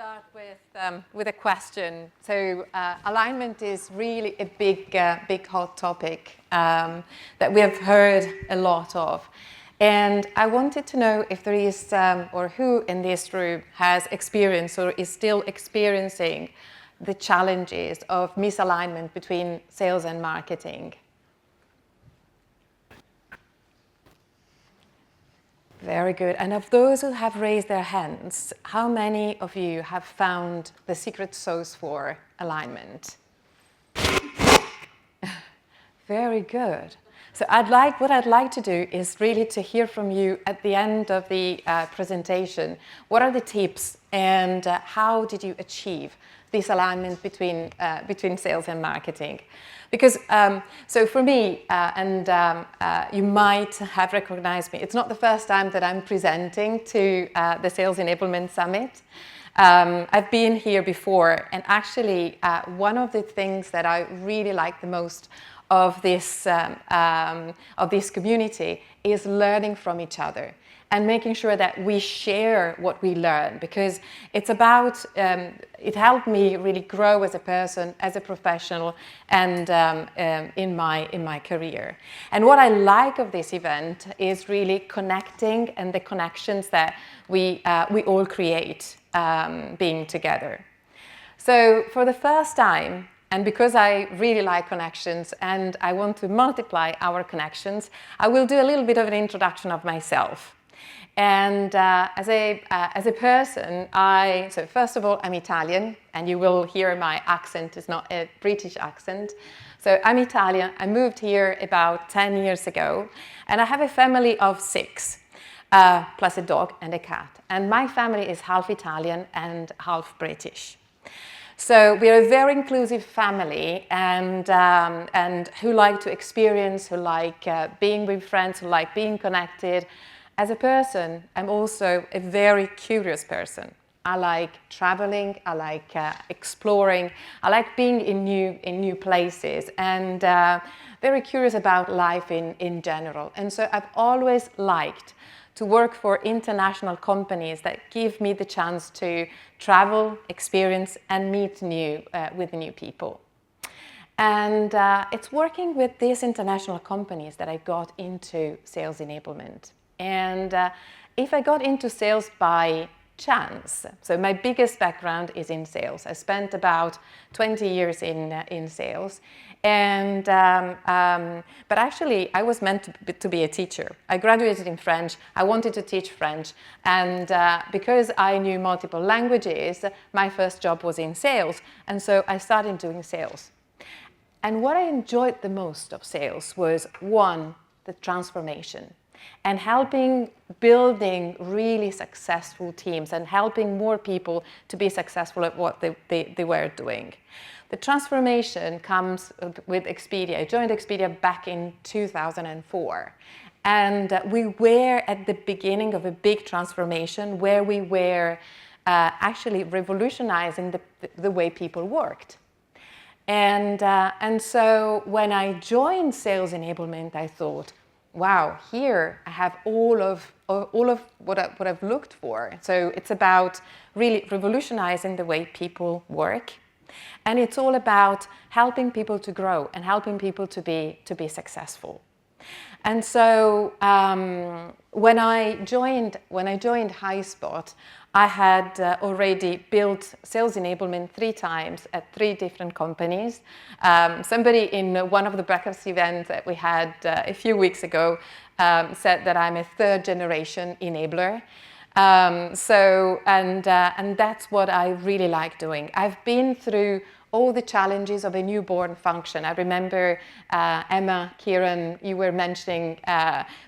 start with a question. So alignment is really a big hot topic that we have heard a lot of. And I wanted to know if there is, or who in this room has experienced or is still experiencing the challenges of misalignment between sales and marketing. Very good. And of those who have raised their hands, how many of you have found the secret sauce for alignment? Very good. So what I'd like to do is really to hear from you at the end of the presentation. What are the tips and how did you achieve this alignment between sales and marketing? Because, so for me, you might have recognized me, it's not the first time that I'm presenting to the Sales Enablement Summit. I've been here before, and actually one of the things that I really like the most of this community is learning from each other and making sure that we share what we learn, because it's about, it helped me really grow as a person, as a professional, and in my career. And what I like of this event is really connecting and the connections that we all create being together. So for the first time, and because I really like connections and I want to multiply our connections, I will do a little bit of an introduction of myself. And as a person, so first of all, I'm Italian, and you will hear my accent is not a British accent. So I'm Italian. I moved here about 10 years ago, and I have a family of 6, plus a dog and a cat. And my family is half Italian and half British. So we are a very inclusive family, and who like to experience, who like being with friends, who like being connected. As a person, I'm also a very curious person. I like traveling, I like exploring, I like being in new places, and very curious about life in general. And so I've always liked to work for international companies that give me the chance to travel, experience, and meet with new people. And it's working with these international companies that I got into sales enablement. And if I got into sales by chance, so my biggest background is in sales. I spent about 20 years in sales. And, but actually, I was meant to be a teacher. I graduated in French. I wanted to teach French. And because I knew multiple languages, my first job was in sales. And so I started doing sales. And what I enjoyed the most of sales was, one, the transformation, and building really successful teams and helping more people to be successful at what they were doing. The transformation comes with Expedia. I joined Expedia back in 2004. And we were at the beginning of a big transformation where we were actually revolutionizing the way people worked. And so when I joined Sales Enablement, I thought, wow, here I have all of what I've looked for. So it's about really revolutionizing the way people work. And it's all about helping people to grow and helping people to be successful. And so when I joined HighSpot, I had already built sales enablement 3 times at 3 different companies. Somebody in one of the breakfast events that we had a few weeks ago said that I'm a 3rd generation enabler. And that's what I really like doing. I've been through all the challenges of a newborn function. I remember Emma, Kieran, you were mentioning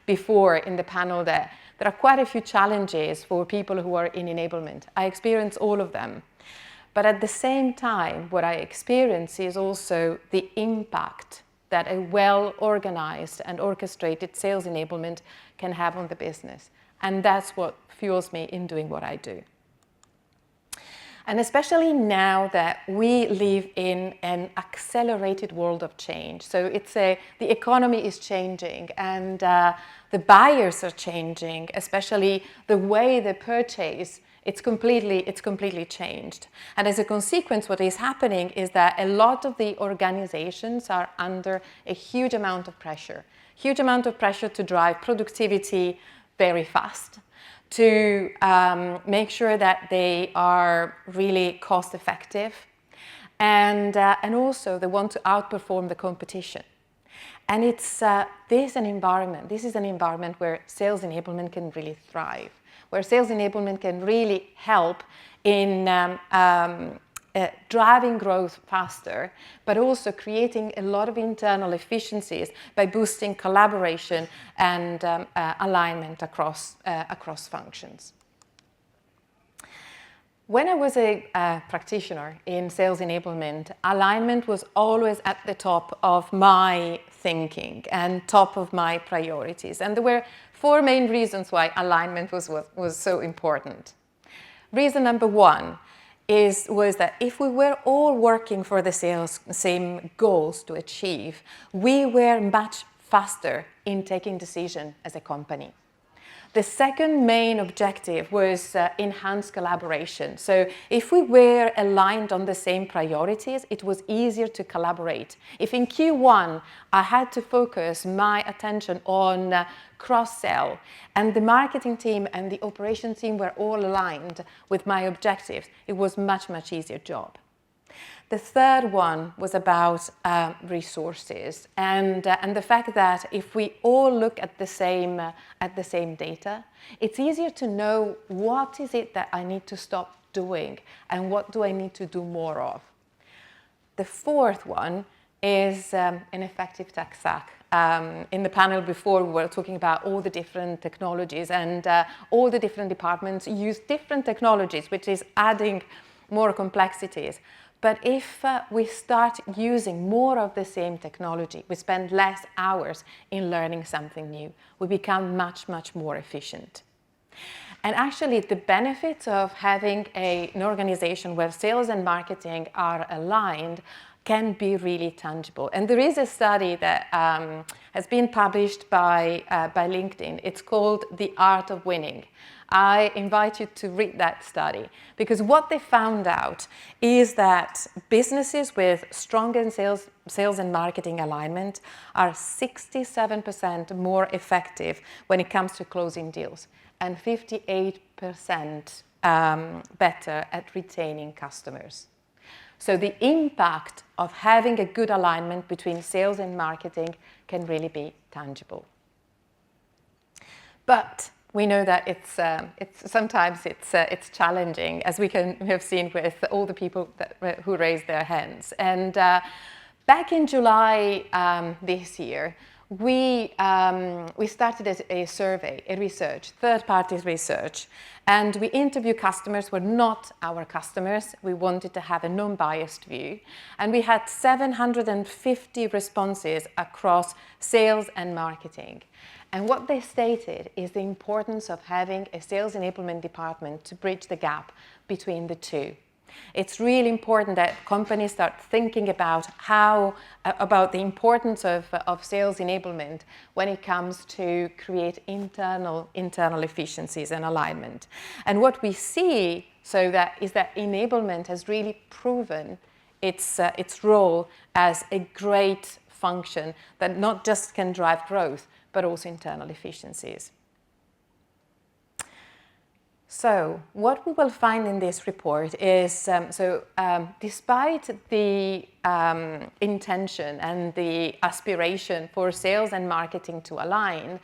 before in the panel that there are quite a few challenges for people who are in enablement. I experience all of them. But at the same time, what I experience is also the impact that a well-organized and orchestrated sales enablement can have on the business. And that's what fuels me in doing what I do. And especially now that we live in an accelerated world of change. So the economy is changing, and the buyers are changing, especially the way they purchase It's completely changed. And as a consequence, what is happening is that a lot of the organizations are under a huge amount of pressure to drive productivity very fast, to make sure that they are really cost effective, and also they want to outperform the competition. And it's this is an environment where sales enablement can really thrive, where sales enablement can really help in driving growth faster, but also creating a lot of internal efficiencies by boosting collaboration and alignment across functions. When I was a practitioner in sales enablement, alignment was always at the top of my thinking and top of my priorities. And there were 4 main reasons why alignment was so important. Reason number 1 was that if we were all working for the same goals to achieve, we were much faster in taking decisions as a company. The second main objective was enhanced collaboration. So if we were aligned on the same priorities, it was easier to collaborate. If in Q1 I had to focus my attention on cross-sell, and the marketing team and the operations team were all aligned with my objectives, it was much easier job. The third one was about resources and the fact that if we all look at the same data, it's easier to know what is it that I need to stop doing and what do I need to do more of. The fourth one is an effective tech stack. In the panel before, we were talking about all the different technologies, and all the different departments use different technologies, which is adding more complexities. But if we start using more of the same technology, we spend less hours in learning something new, we become much more efficient. And actually, the benefits of having an organization where sales and marketing are aligned can be really tangible. And there is a study that has been published by LinkedIn. It's called The Art of Winning. I invite you to read that study, because what they found out is that businesses with stronger sales and marketing alignment are 67% more effective when it comes to closing deals, and 58% better at retaining customers. So the impact of having a good alignment between sales and marketing can really be tangible. But we know that sometimes it's challenging, as we have seen with all the people who raised their hands. And back in July this year, we started a survey, a research, third-party research, and we interviewed customers who were not our customers. We wanted to have a non-biased view, and we had 750 responses across sales and marketing. And what they stated is the importance of having a sales enablement department to bridge the gap between the two. It's really important that companies start thinking about about the importance of sales enablement when it comes to create internal efficiencies and alignment. And what we see is that enablement has really proven its role as a great function that not just can drive growth, but also internal efficiencies. So what we will find in this report is, despite the intention and the aspiration for sales and marketing to align,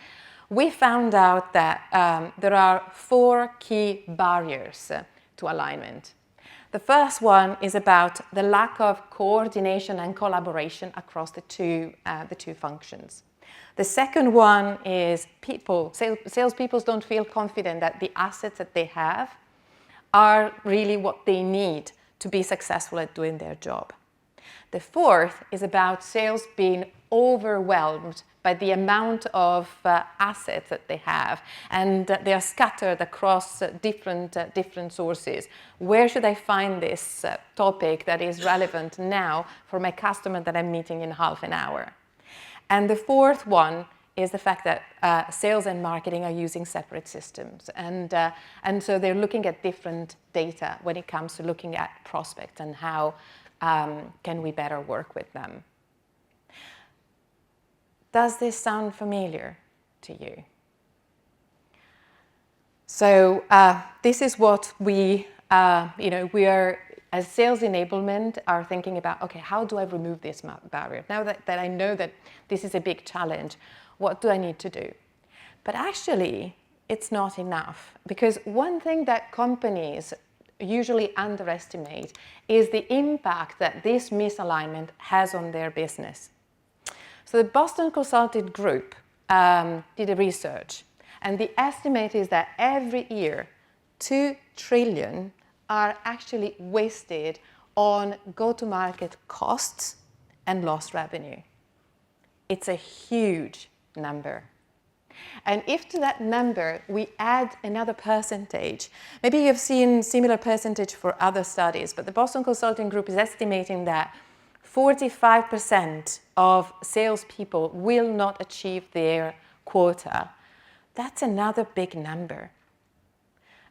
we found out that there are 4 key barriers to alignment. The first one is about the lack of coordination and collaboration across the two functions. The second one is salespeople don't feel confident that the assets that they have are really what they need to be successful at doing their job. The fourth is about sales being overwhelmed by the amount of assets that they have, and they are scattered across different sources. Where should I find this topic that is relevant now for my customer that I'm meeting in half an hour? And the fourth one is the fact that sales and marketing are using separate systems. And so they're looking at different data when it comes to looking at prospects and how can we better work with them. Does this sound familiar to you? So this is what we are, as sales enablement, are thinking about, okay, how do I remove this barrier? Now that I know that this is a big challenge, what do I need to do? But actually, it's not enough, because one thing that companies usually underestimate is the impact that this misalignment has on their business. So the Boston Consulting Group did a research, and the estimate is that every year, 2 trillion are actually wasted on go-to-market costs and lost revenue. It's a huge number. And if to that number we add another percentage, maybe you've seen similar percentage for other studies, but the Boston Consulting Group is estimating that 45% of salespeople will not achieve their quota. That's another big number.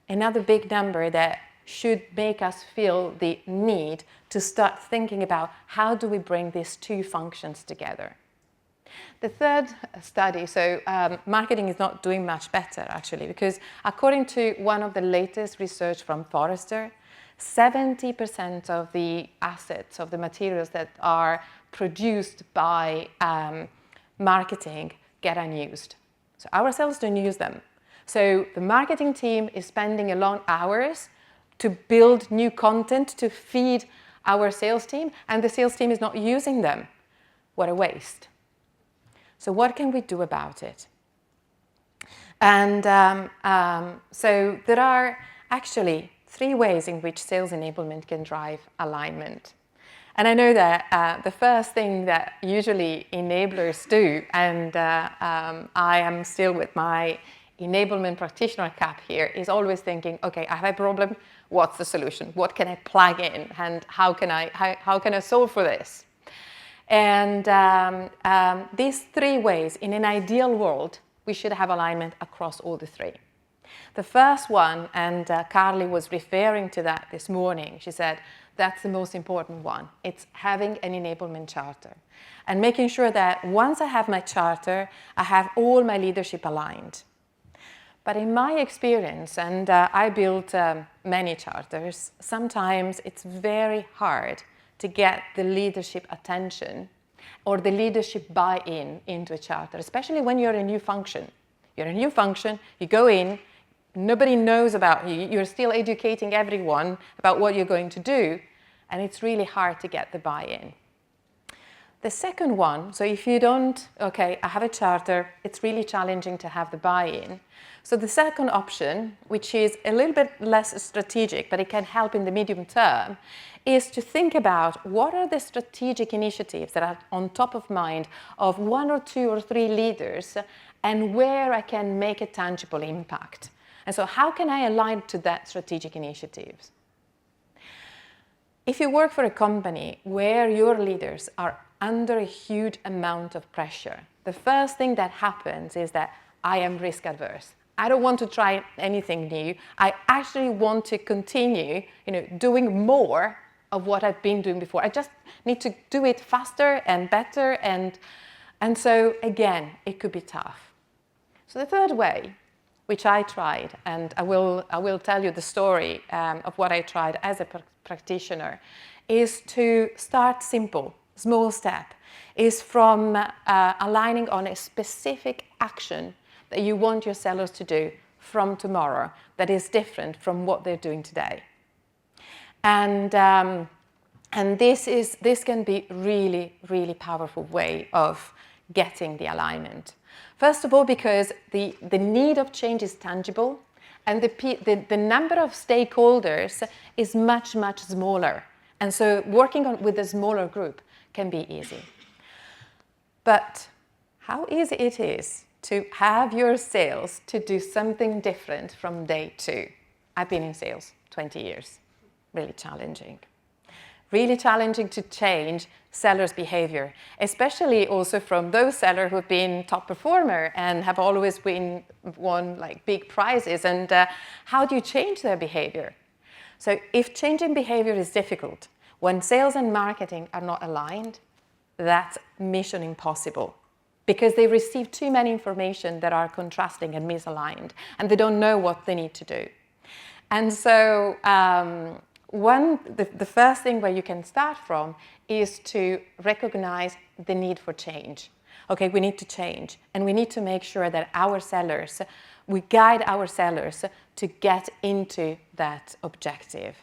Another big number that should make us feel the need to start thinking about how do we bring these two functions together. The third study, so marketing is not doing much better actually, because according to one of the latest research from Forrester, 70% of the assets, of the materials that are produced by marketing get unused. So our sales don't use them. So the marketing team is spending a long hours to build new content to feed our sales team, and the sales team is not using them. What a waste. So what can we do about it? And so there are actually 3 ways in which sales enablement can drive alignment. And I know that the first thing that usually enablers do, and I am still with my enablement practitioner cap here, is always thinking, okay, I have a problem, what's the solution? What can I plug in? And how can I solve for this? And these 3 ways, in an ideal world, we should have alignment across all the 3. The first one, and Carly was referring to that this morning, she said, that's the most important one. It's having an enablement charter and making sure that once I have my charter, I have all my leadership aligned. But in my experience, and I built many charters, sometimes it's very hard to get the leadership attention or the leadership buy-in into a charter, especially when you're a new function. You're a new function, you go in, nobody knows about you, you're still educating everyone about what you're going to do, and it's really hard to get the buy-in. The second one, so if you don't, okay, I have a charter, it's really challenging to have the buy-in. So the second option, which is a little bit less strategic, but it can help in the medium term, is to think about what are the strategic initiatives that are on top of mind of 1 or 2 or 3 leaders, and where I can make a tangible impact. And so how can I align to that strategic initiatives? If you work for a company where your leaders are under a huge amount of pressure, the first thing that happens is that I am risk averse. I don't want to try anything new. I actually want to continue, doing more of what I've been doing before. I just need to do it faster and better, and so again, it could be tough. So the third way, which I tried, and I will tell you the story of what I tried as a practitioner, is to start simple, small step, is from aligning on a specific action that you want your sellers to do from tomorrow that is different from what they're doing today. And this can be really, really powerful way of getting the alignment. First of all, because the need of change is tangible, and the number of stakeholders is much, much smaller. And so working with a smaller group can be easy. But how easy it is to have your sales to do something different from day 2. I've been in sales 20 years, really challenging. really challenging to change sellers' behavior, especially also from those sellers who've been top performer and have always won like big prizes. And how do you change their behavior? So if changing behavior is difficult, when sales and marketing are not aligned, that's mission impossible, because they receive too many information that are contrasting and misaligned, and they don't know what they need to do. And so the first thing where you can start from is to recognize the need for change. Okay, we need to change, and we need to make sure that we guide our sellers to get into that objective.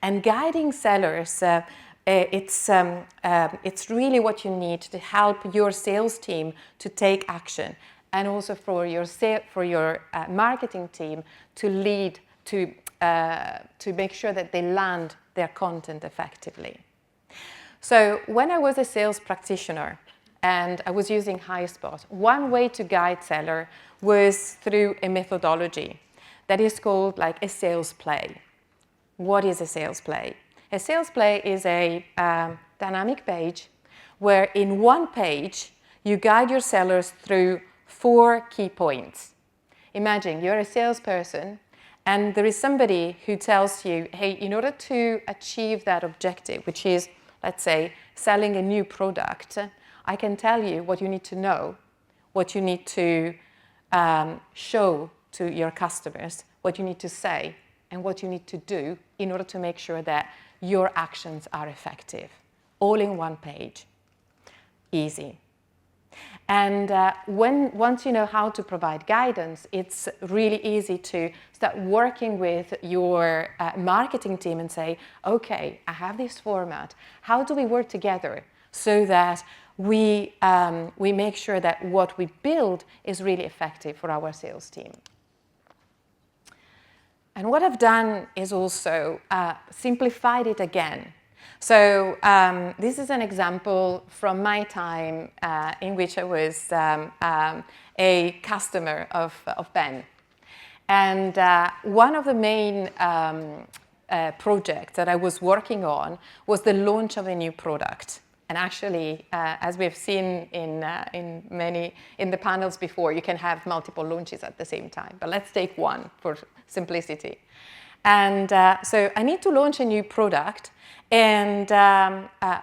And guiding sellers, it's really what you need to help your sales team to take action, and also for your marketing team to lead to make sure that they land their content effectively. So when I was a sales practitioner and I was using HighSpot, one way to guide seller was through a methodology that is called like a sales play. What is a sales play? A sales play is a dynamic page where in one page you guide your sellers through 4 key points. Imagine you're a salesperson and there is somebody who tells you, hey, in order to achieve that objective, which is, let's say, selling a new product, I can tell you what you need to know, what you need to show to your customers, what you need to say, and what you need to do in order to make sure that your actions are effective. All in one page. Easy. And once you know how to provide guidance, it's really easy to start working with your marketing team and say, okay, I have this format. How do we work together so that we make sure that what we build is really effective for our sales team? And what I've done is also simplified it again. So this is an example from my time in which I was a customer of Ben. And one of the main projects that I was working on was the launch of a new product. And actually, as we've seen in the panels before, you can have multiple launches at the same time. But let's take one for simplicity. And so I need to launch a new product. And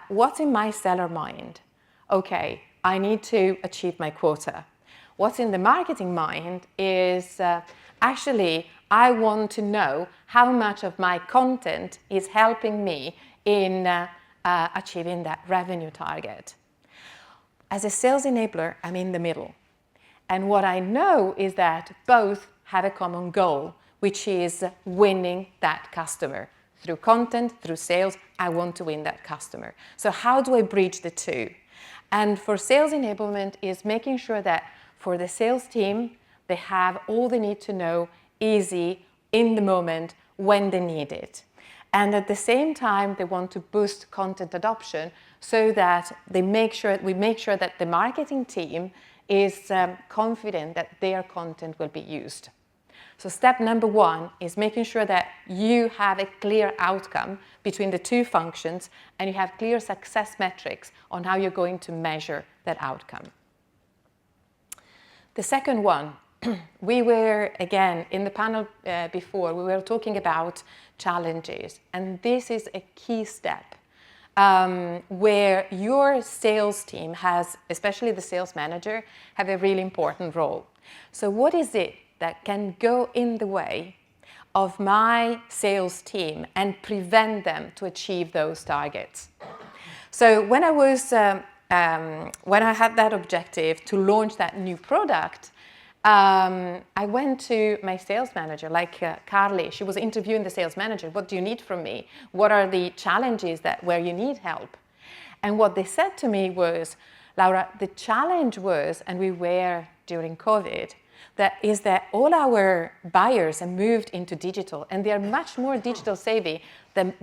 what's in my seller mind? Okay, I need to achieve my quota. What's in the marketing mind is actually, I want to know how much of my content is helping me in achieving that revenue target. As a sales enabler, I'm in the middle. And what I know is that both have a common goal, which is winning that customer. Through content, through sales, I want to win that customer. So how do I bridge the two? And for sales enablement is making sure that for the sales team, they have all they need to know easy in the moment when they need it. And at the same time, they want to boost content adoption so that we make sure that the marketing team is confident that their content will be used. So step number 1 is making sure that you have a clear outcome between the two functions and you have clear success metrics on how you're going to measure that outcome. The second one, we were, again, in the panel before, we were talking about challenges. And this is a key step where your sales team has, especially the sales manager, have a really important role. So what is it that can go in the way of my sales team and prevent them to achieve those targets? So when I had that objective to launch that new product, I went to my sales manager, like Carly. She was interviewing the sales manager. What do you need from me? What are the challenges where you need help? And what they said to me was, Laura, the challenge was, and we were during COVID, that all our buyers have moved into digital, and they are much more digital savvy than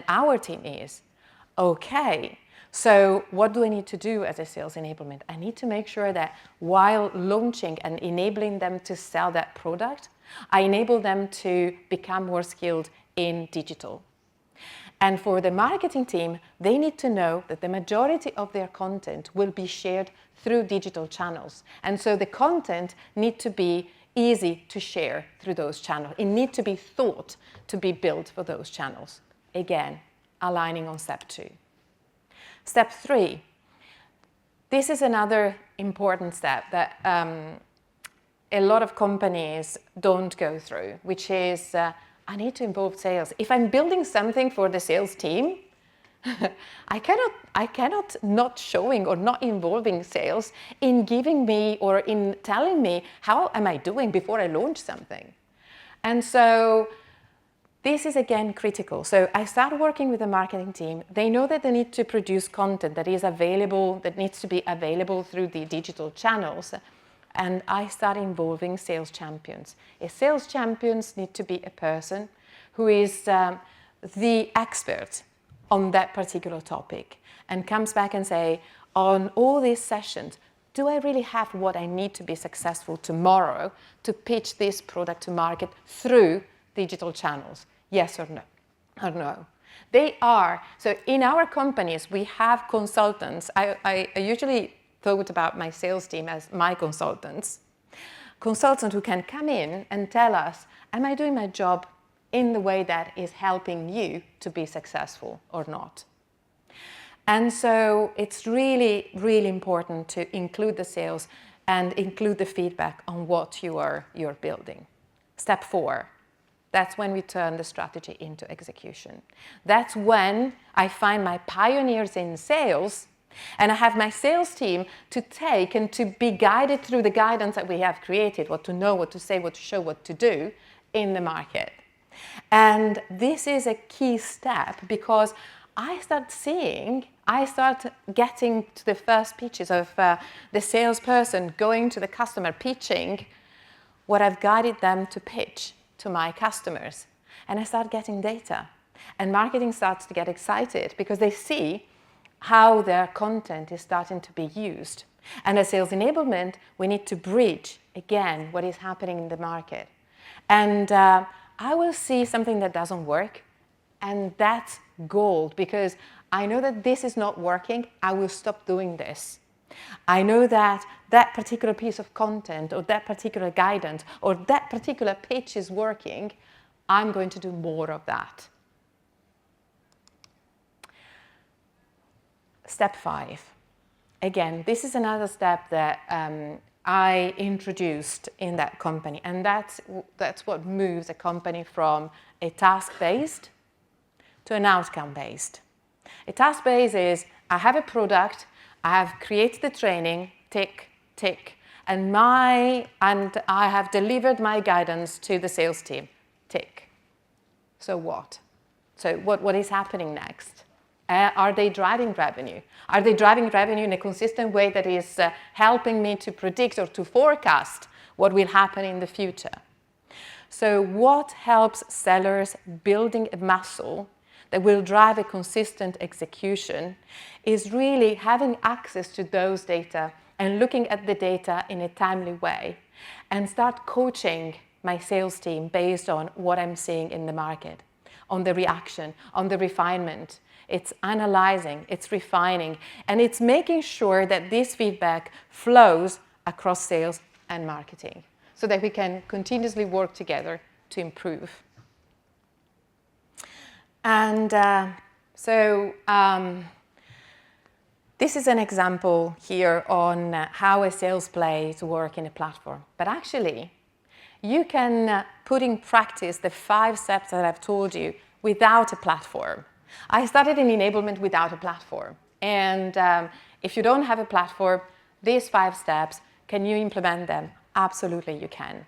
our team is. Okay. So what do I need to do as a sales enablement? I need to make sure that while launching and enabling them to sell that product, I enable them to become more skilled in digital. And for the marketing team, they need to know that the majority of their content will be shared through digital channels. And so the content needs to be easy to share through those channels. It needs to be thought to be built for those channels. Again, aligning on step 2. Step 3. This is another important step that a lot of companies don't go through, which is I need to involve sales. If I'm building something for the sales team, I cannot not showing or not involving sales in giving me or in telling me how am I doing before I launch something. And so this is again critical. So I start working with the marketing team. They know that they need to produce content that is available, that needs to be available through the digital channels. And I start involving sales champions. A sales champions need to be a person who is the expert on that particular topic and comes back and say, on all these sessions, do I really have what I need to be successful tomorrow to pitch this product to market through digital channels? Yes or no? Or no? They are. So in our companies, we have consultants. I usually thought about my sales team as my consultants who can come in and tell us, am I doing my job in the way that is helping you to be successful or not? And so it's really, really important to include the sales and include the feedback on what you're building. Step 4, that's when we turn the strategy into execution. That's when I find my pioneers in sales. And I have my sales team to take and to be guided through the guidance that we have created, what to know, what to say, what to show, what to do in the market. And this is a key step because I start getting to the first pitches of the salesperson going to the customer, pitching what I've guided them to pitch to my customers. And I start getting data. And marketing starts to get excited because they see how their content is starting to be used. And as sales enablement, we need to bridge, again, what is happening in the market. And I will see something that doesn't work, and that's gold, because I know that this is not working. I will stop doing this. I know that that particular piece of content or that particular guidance or that particular pitch is working. I'm going to do more of that. Step 5. Again, this is another step that I introduced in that company, and that's what moves a company from a task-based to an outcome-based. A task-based is, I have a product, I have created the training, tick, tick, and I have delivered my guidance to the sales team, tick. So what? So what is happening next? Are they driving revenue? Are they driving revenue in a consistent way that is helping me to predict or to forecast what will happen in the future? So what helps sellers building a muscle that will drive a consistent execution is really having access to those data and looking at the data in a timely way and start coaching my sales team based on what I'm seeing in the market, on the reaction, on the refinement. It's analyzing, it's refining, and it's making sure that this feedback flows across sales and marketing so that we can continuously work together to improve. And this is an example here on how a sales plays work in a platform. But actually, you can put in practice the 5 steps that I've told you without a platform. I started in enablement without a platform. And if you don't have a platform, these 5 steps, can you implement them? Absolutely, you can.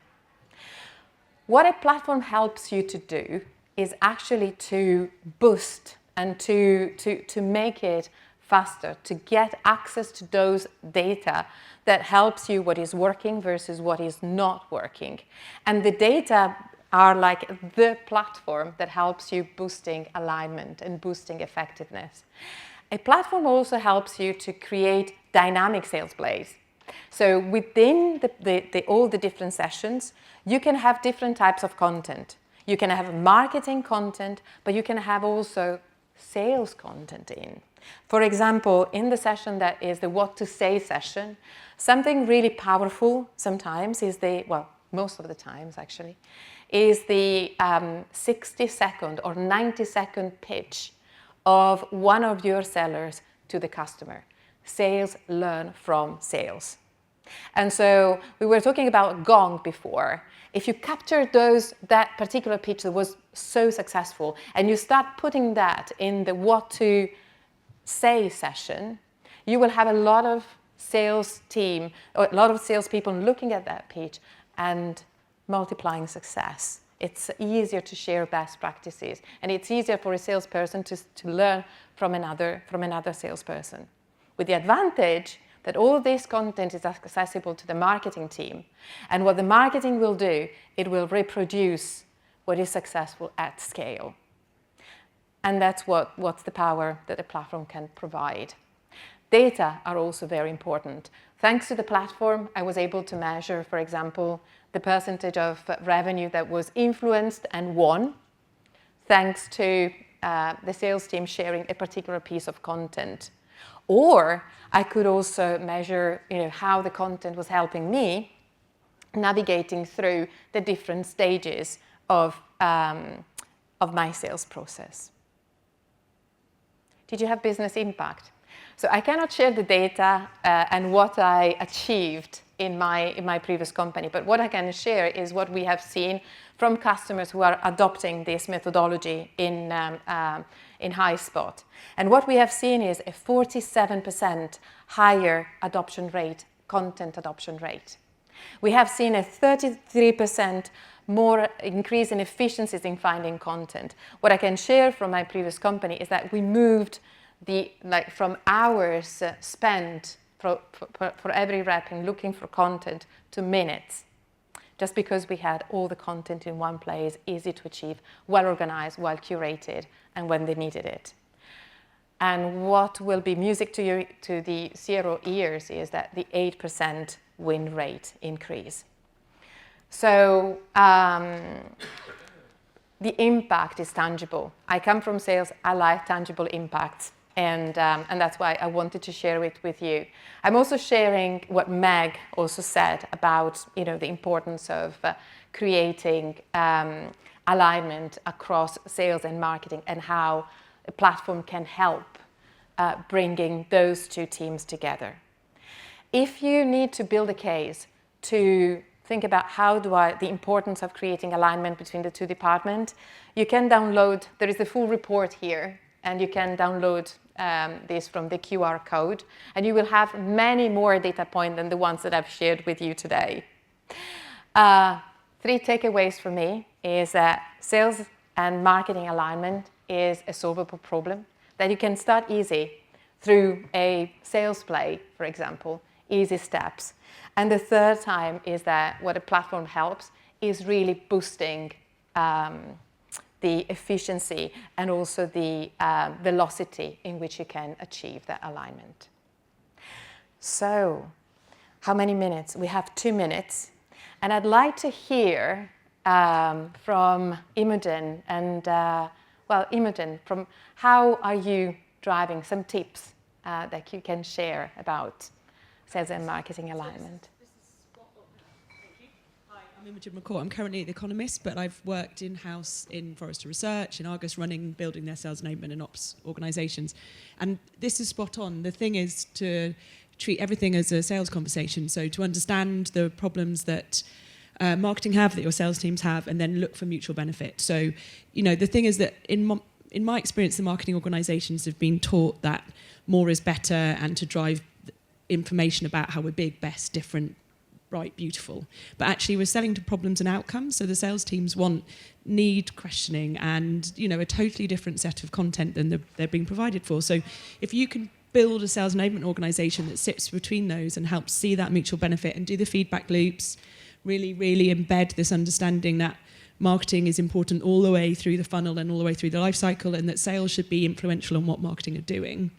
What a platform helps you to do is actually to boost and to make it faster, to get access to those data that helps you what is working versus what is not working. And the data are like the platform that helps you boosting alignment and boosting effectiveness. A platform also helps you to create dynamic sales plays. So within all the different sessions, you can have different types of content. You can have marketing content, but you can have also sales content in. For example, in the session that is the what to say session, something really powerful sometimes is most of the times actually, is the 60-second or 90-second pitch of one of your sellers to the customer. Sales learn from sales. And so we were talking about Gong before. If you capture that particular pitch that was so successful and you start putting that in the what to say session, you will have a lot of sales team or a lot of salespeople looking at that pitch and multiplying success. It's easier to share best practices, and it's easier for a salesperson to learn from another salesperson. With the advantage that all this content is accessible to the marketing team. And what the marketing will do, it will reproduce what is successful at scale. And that's what's the power that the platform can provide. Data are also very important. Thanks to the platform, I was able to measure, for example, the percentage of revenue that was influenced and won, thanks to the sales team sharing a particular piece of content. Or I could also measure, how the content was helping me navigating through the different stages of my sales process. Did you have business impact? So I cannot share the data and what I achieved in my previous company, but what I can share is what we have seen from customers who are adopting this methodology in HighSpot. And what we have seen is a 47% higher adoption rate, content adoption rate. We have seen a 33% more increase in efficiencies in finding content. What I can share from my previous company is that we moved from hours spent for every rep in looking for content to minutes, just because we had all the content in one place, easy to achieve, well organized, well curated, and when they needed it. And what will be music to the CRO ears is that the 8% win rate increase. So the impact is tangible. I come from sales, I like tangible impacts. And that's why I wanted to share it with you. I'm also sharing what Meg also said about the importance of creating alignment across sales and marketing, and how a platform can help bringing those two teams together. If you need to build a case to think about the importance of creating alignment between the two departments, you can download, there is a full report here, and you can download this from the QR code, and you will have many more data points than the ones that I've shared with you today. 3 takeaways for me is that sales and marketing alignment is a solvable problem, that you can start easy through a sales play, for example, easy steps. And the third time is that what a platform helps is really boosting the efficiency and also the velocity in which you can achieve that alignment. So, how many minutes? We have 2 minutes. And I'd like to hear from Imogen. And, Imogen, from how are you driving some tips that you can share about sales and marketing alignment? I'm Imogen McCourt. I'm currently at The Economist, but I've worked in-house in Forrester Research, in Argus, building their sales enablement and ops organisations. And this is spot on. The thing is to treat everything as a sales conversation. So to understand the problems that marketing have, that your sales teams have, and then look for mutual benefit. So, the thing is that in my experience, the marketing organisations have been taught that more is better, and to drive information about how we're big, best, different, right, beautiful. But actually we're selling to problems and outcomes. So the sales teams want need questioning and, a totally different set of content than they're being provided for. So if you can build a sales enablement organisation that sits between those and helps see that mutual benefit and do the feedback loops, really, really embed this understanding that marketing is important all the way through the funnel and all the way through the life cycle, and that sales should be influential on what marketing are doing,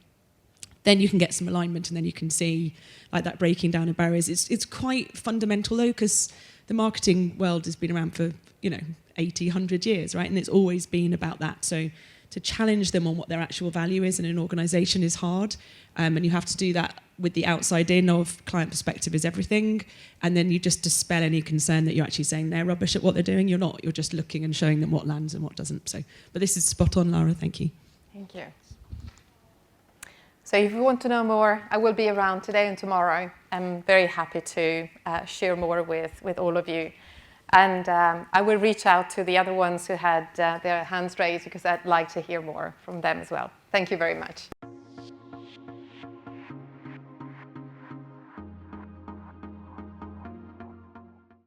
then you can get some alignment, and then you can see like that breaking down of barriers. It's quite fundamental though, because the marketing world has been around for 80, 100 years, right? And it's always been about that. So to challenge them on what their actual value is in an organisation is hard, and you have to do that with the outside in of client perspective is everything, and then you just dispel any concern that you're actually saying they're rubbish at what they're doing. You're not. You're just looking and showing them what lands and what doesn't. So, but this is spot on, Lara. Thank you. Thank you. So if you want to know more, I will be around today and tomorrow. I'm very happy to share more with all of you. And I will reach out to the other ones who had their hands raised because I'd like to hear more from them as well. Thank you very much.